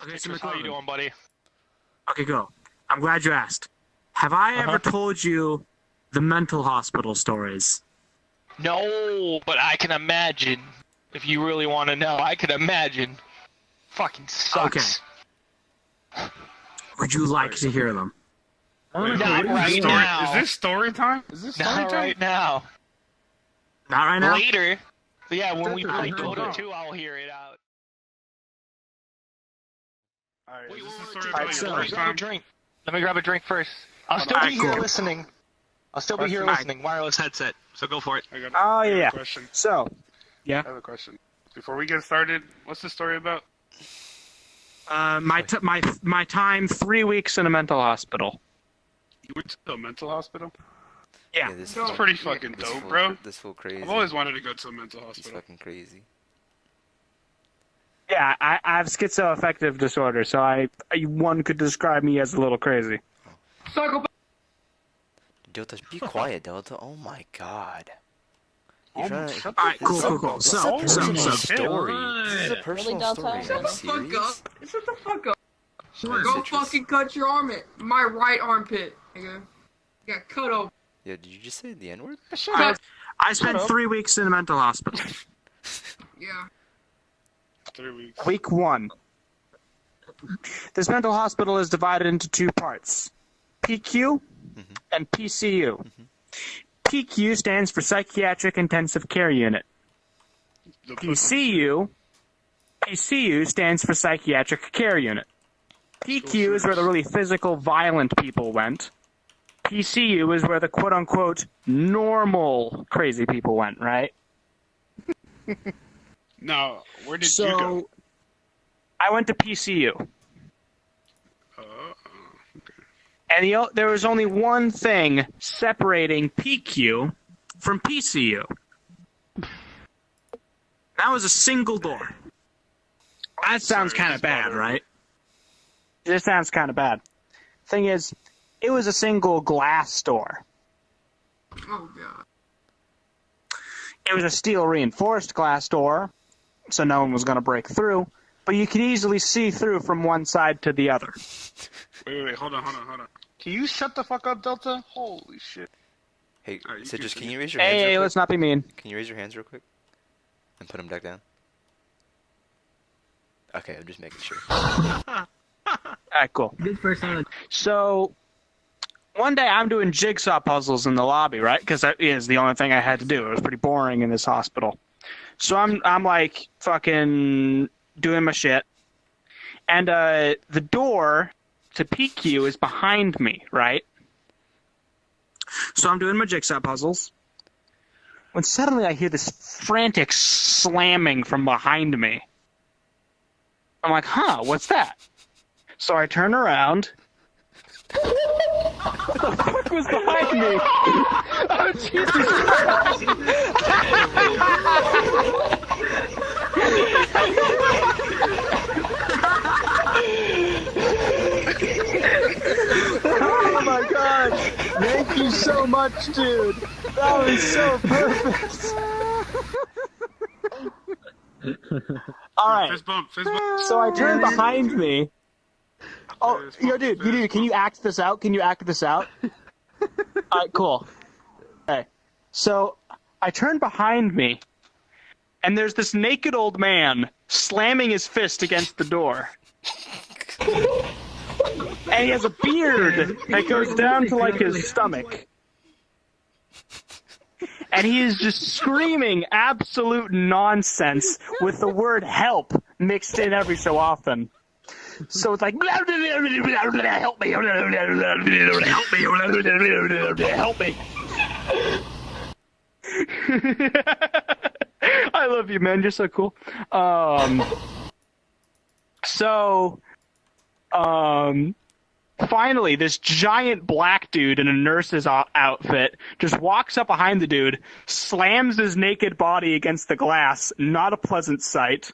Okay, so Citrus, how you doing, buddy? Okay, go. I'm glad you asked. Have I ever told you the mental hospital stories? No, but I can imagine. If you really want to know, I can imagine. Fucking sucks. Okay. Would you like to hear them? Not right now. Is this story time? Is this story Not time? right now. Not right now? Later. But yeah, when we play Hold on. Dota 2, I'll hear it out. Alright, Wait, is this wait, the wait, story wait, about wait, your let me first grab a time? drink. Let me grab a drink first. I'll still Alright, be here cool. listening. I'll still be here Question. listening. Wireless headset. So go for it. I got Oh, yeah. a question. So, I have a question. Before we get started, what's the story about? my time 3 weeks in a mental hospital. You went to a mental hospital? Yeah. this That's fool- pretty fucking this dope, fool- bro. This fool crazy. I've always wanted to go to a mental He's hospital. fucking crazy. Yeah, I have schizoaffective disorder, so one could describe me as a little crazy. Delta, be quiet, Delta. Oh my god. You're Oh, trying to... shut Alright, the cool, fuck cool, cool. up. So, Holy so, Personal so. story. This is a personal Delta? story. Are you Shut Shut the fuck serious? up. Shut the fuck up. Alright, Go Citrus. fucking cut your armpit. My right armpit, nigga. Got cut open. Yeah, did you just say the N-word? I spent 3 weeks in a mental hospital. Yeah. 3 weeks. Week 1. This mental hospital is divided into 2 parts. PQ and PCU. PQ stands for Psychiatric Intensive Care Unit. The PCU stands for Psychiatric Care Unit. PQ is where the really physical, violent people went. PCU is where the quote-unquote normal crazy people went, right? Now, where did you So, go? I went to PCU. Okay. And there was only one thing separating PQ from PCU. that was a single door. That sounds Sorry, kind just of bad, bothered. right? This sounds kind of bad. Thing is, it was a single glass door. Oh god. It was a steel reinforced glass door, so no one was going to break through, but you could easily see through from one side to the other. Wait, hold on. Can you shut the fuck up, Delta? Holy shit. Hey, Alright, you Citrus, continue. can you raise your hands Hey, real quick? let's not be mean. Can you raise your hands real quick? And put them back down? Okay, I'm just making sure. Alright, cool. So, one day I'm doing jigsaw puzzles in the lobby, right? Because that is the only thing I had to do. It was pretty boring in this hospital. So I'm like fucking doing my shit. And the door to PQ is behind me, right? So I'm doing my jigsaw puzzles. When suddenly I hear this frantic slamming from behind me. I'm like, huh, what's that? So I turn around. What the fuck was behind me? Oh, Jesus Oh my god! Thank you so much, dude! That was so perfect! Alright, Fist bump. so I turn behind me. Oh, dude, can you act this out? Alright, cool. Okay. So, I turn behind me, and there's this naked old man slamming his fist against the door. And he has a beard that goes down to, like, his stomach. And he is just screaming absolute nonsense with the word help mixed in every so often. So it's like, help me, help me, help me. I love you, man. You're so cool. Finally, this giant black dude in a nurse's outfit just walks up behind the dude, slams his naked body against the glass, not a pleasant sight,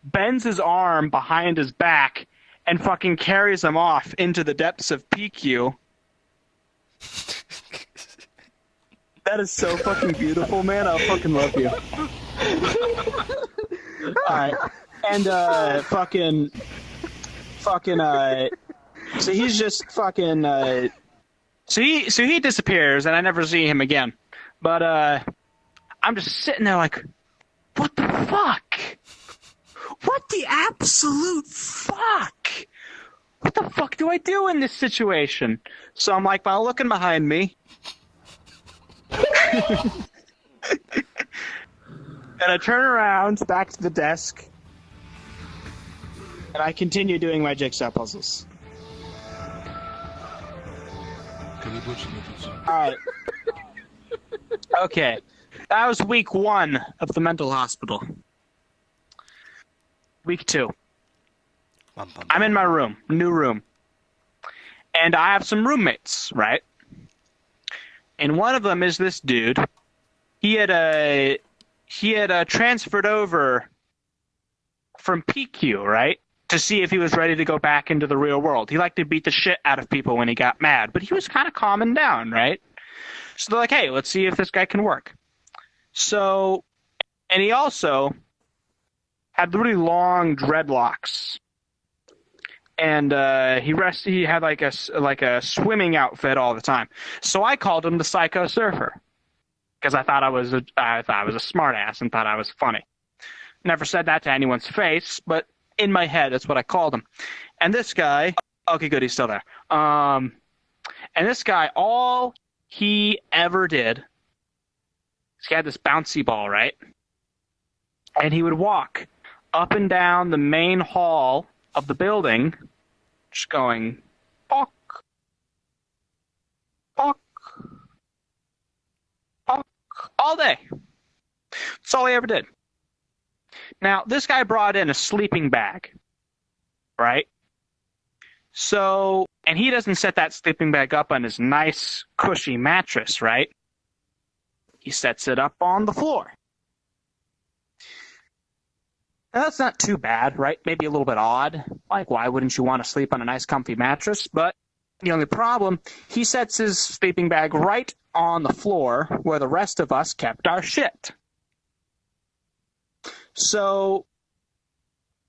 bends his arm behind his back, and fucking carries him off into the depths of PQ. That is so fucking beautiful, man. I fucking love you. Alright. And, fucking so he's just fucking so he disappears and I never see him again. But I'm just sitting there like, what the fuck? What the absolute fuck? What the fuck do I do in this situation? So I'm like, while looking behind me. And I turn around back to the desk. And I continue doing my jigsaw puzzles. Alright. Okay. That was week 1 of the mental hospital. Week 2. I'm in my room, new room. And I have some roommates, right? And one of them is this dude. He had transferred over from PQ, right? To see if he was ready to go back into the real world. He liked to beat the shit out of people when he got mad, but he was kind of calming down, right? So they're like, hey, let's see if this guy can work. So, and he also had really long dreadlocks. And he had like a swimming outfit all the time. So I called him the Psycho Surfer. Because I thought I was a smartass and thought I was funny. Never said that to anyone's face, but in my head, that's what I called him. And this guy, okay, good, he's still there. And this guy, all he ever did, he had this bouncy ball, right? And he would walk up and down the main hall of the building, just going, bonk, bonk, bonk, all day. That's all he ever did. Now, this guy brought in a sleeping bag, right? So, and he doesn't set that sleeping bag up on his nice, cushy mattress, right? He sets it up on the floor. Now, that's not too bad, right? Maybe a little bit odd. Like, why wouldn't you want to sleep on a nice, comfy mattress? But the only problem, he sets his sleeping bag right on the floor where the rest of us kept our shit. So,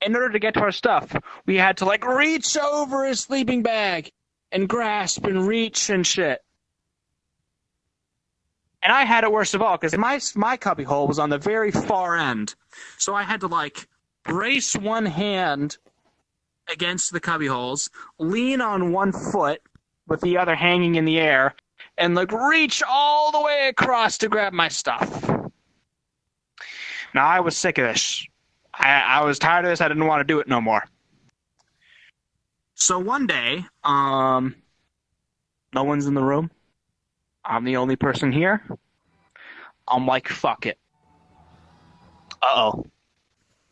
in order to get to our stuff, we had to, like, reach over his sleeping bag and grasp and reach and shit. And I had it worst of all, because my cubbyhole was on the very far end. So I had to, like, brace one hand against the cubbyholes, lean on one foot with the other hanging in the air, and, like, reach all the way across to grab my stuff. Now, I was sick of this. I was tired of this. I didn't want to do it no more. So one day, no one's in the room. I'm the only person here. I'm like, fuck it. Uh-oh.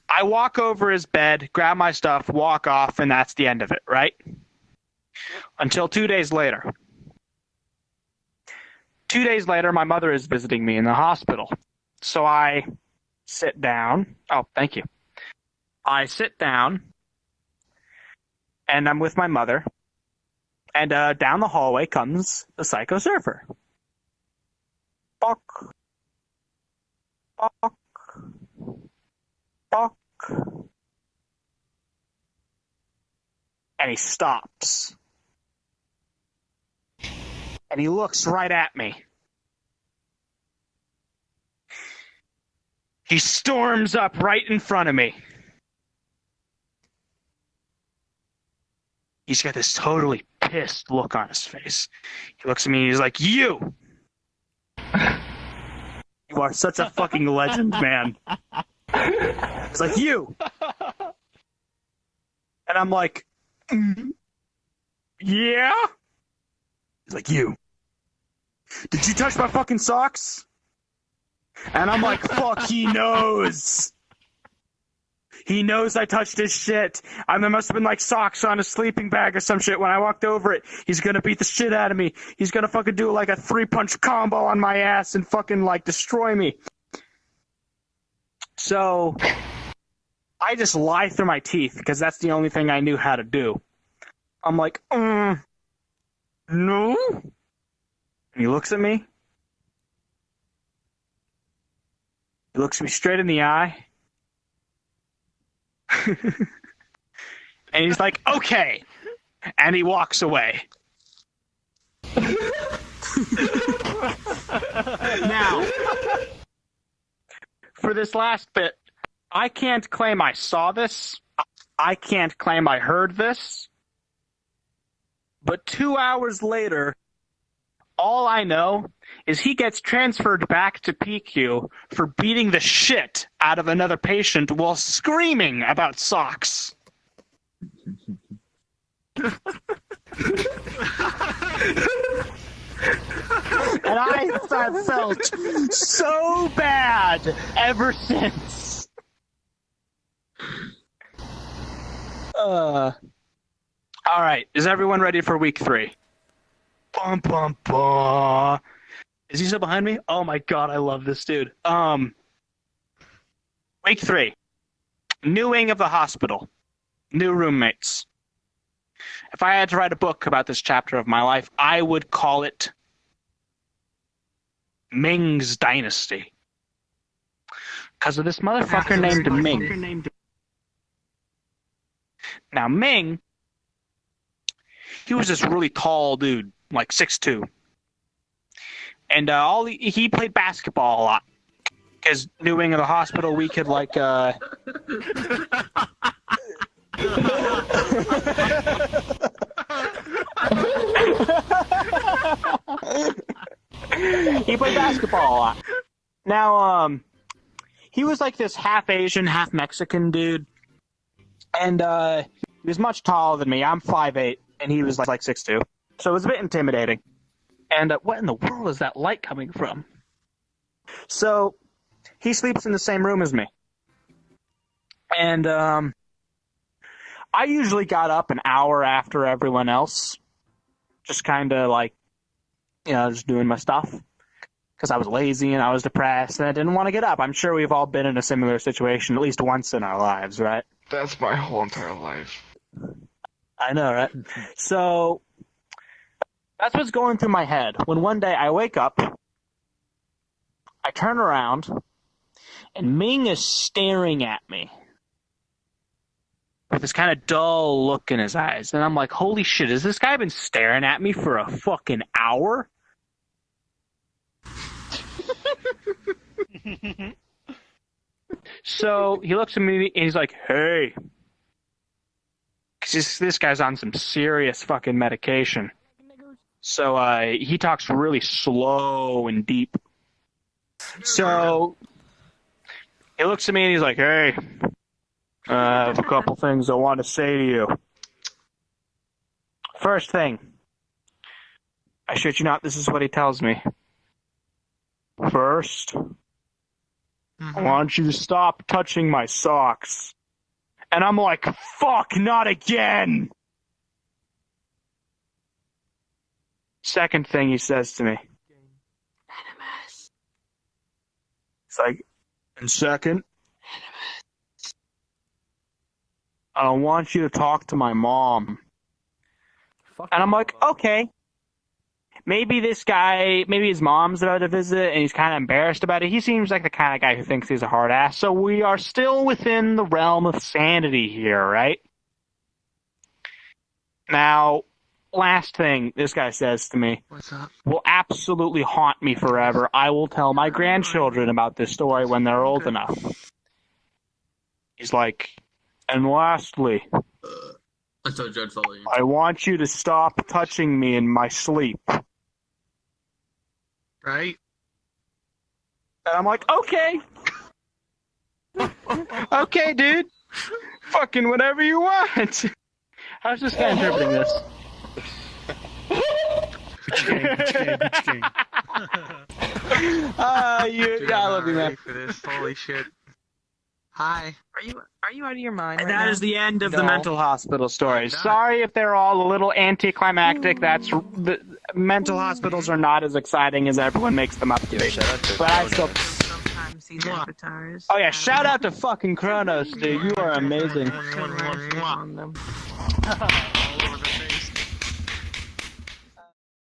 I walk over his bed, grab my stuff, walk off, and that's the end of it, right? Until 2 days later. 2 days later, my mother is visiting me in the hospital. So I sit down. Oh, thank you. I sit down, and I'm with my mother, and down the hallway comes the Psycho Surfer. Bok. Bok. Bok. And he stops. And he looks right at me. He storms up right in front of me. He's got this totally pissed look on his face. He looks at me and he's like, "You! You are such a fucking legend, man." He's like, "You!" And I'm like, "Yeah?" He's like, "You. Did you touch my fucking socks?" And I'm like, fuck, he knows. He knows I touched his shit. There must have been like socks on his sleeping bag or some shit. When I walked over it, he's gonna beat the shit out of me. He's gonna fucking do like a 3-punch combo on my ass and fucking like destroy me. So, I just lie through my teeth because that's the only thing I knew how to do. I'm like, no? And he looks at me. He looks me straight in the eye. And he's like, okay. And he walks away. Now, for this last bit, I can't claim I saw this. I can't claim I heard this. But 2 hours later, all I know is he gets transferred back to PQ for beating the shit out of another patient while screaming about socks. And I have felt so bad ever since. All right, is everyone ready for week 3? Bum, bum, bum. Is he still behind me? Oh my god, I love this dude. Week 3. New wing of the hospital. New roommates. If I had to write a book about this chapter of my life, I would call it Ming's Dynasty. Because of this motherfucker named Ming. Now, Ming, he was this really tall dude, like 6'2". And he played basketball a lot. Because new wing of the hospital, we could like he played basketball a lot. Now, he was like this half Asian, half Mexican dude. And he was much taller than me. I'm 5'8", and he was like 6'2". So it was a bit intimidating. And what in the world is that light coming from? So he sleeps in the same room as me. And I usually got up an hour after everyone else. Just kind of like, just doing my stuff. Because I was lazy and I was depressed and I didn't want to get up. I'm sure we've all been in a similar situation at least once in our lives, right? That's my whole entire life. I know, right? So that's what's going through my head. When one day I wake up, I turn around, and Ming is staring at me with this kind of dull look in his eyes. And I'm like, holy shit, has this guy been staring at me for a fucking hour? So he looks at me and he's like, hey. Because this guy's on some serious fucking medication. So he talks really slow and deep. So he looks at me and he's like, hey, I have a couple things I want to say to you. First thing, I shit you not, this is what he tells me. First, I want you to stop touching my socks. And I'm like, fuck, not again! Second thing he says to me. It's like, and second, I don't want you to talk to my mom. And I'm like, okay. Maybe this guy, maybe his mom's about to visit and he's kind of embarrassed about it. He seems like the kind of guy who thinks he's a hard ass. So we are still within the realm of sanity here, right? Now, last thing this guy says to me. What's up? Will absolutely haunt me forever. I will tell my grandchildren about this story when they're old enough. He's like, and lastly, I told you I'd follow you. I want you to stop touching me in my sleep. Right? And I'm like, okay. Okay, dude. Fucking whatever you want. How's this guy interpreting this? Which game? I love you, man. For this, holy shit. Hi. Are you out of your mind? And right that now? is the end of The the mental hospital stories. Sorry if they're all a little anticlimactic. The mental hospitals are not as exciting as everyone makes them up to be. But I still. Sometimes see the avatars. Oh yeah, shout out to fucking Kronos, dude. You are amazing. On them.